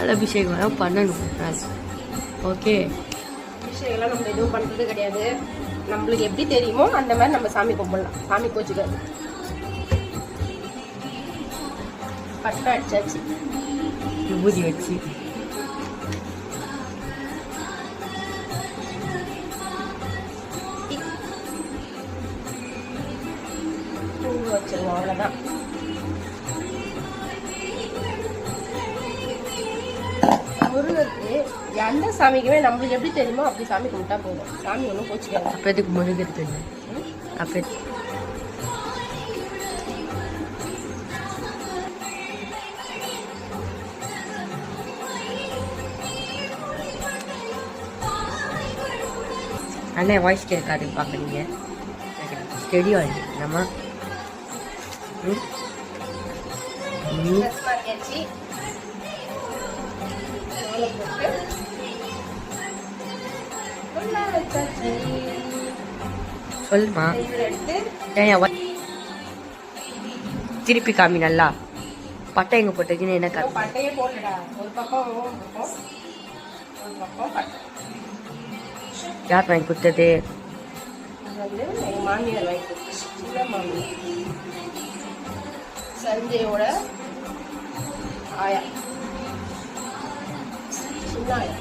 பால் அபிஷேகம் பண்ணணும். ஓகே, அபிஷேகம்லாம் நம்ம எதுவும் பண்ணுறது கிடையாது. நம்மளுக்கு எப்படி தெரியுமோ அந்த மாதிரி நம்ம சாமி கும்பிடலாம். சாமி கோச்சுக்காது. பட்டை அடிச்சாச்சு, விபூதி வச்சு பூ வச்சிருவோம். அவ்வளோதான். முருகருக்கு எந்த சாமிக்குமே நம்மளுக்கு எப்படி தெரியுமோ அப்படி சாமி கும்பிட்டா போதும். சாமி ஒன்றும் கோச்சிக்காது. அப்போ எதுக்கு முருகருக்கு இல்லை? அப்போ அண்ணே வாய்ஸ் கேட்காது பார்க்குறீங்க. ஸ்டெடியோ நம்ம சொல்லுமா. திருப்பி காமி நல்லா. பட்டை எங்க போட்டதுன்னு என்ன காமி? பட்டையே போடலடா. ஒரு பக்கம் ஒரு பக்கம் பட்டை. யார் வாங்கி கொடுத்தது? எங்க மாமியார் வாங்கி கொடுத்து. சின்ன மாமியார், சஞ்சயோட ஆயா, சின்ன ஆயா.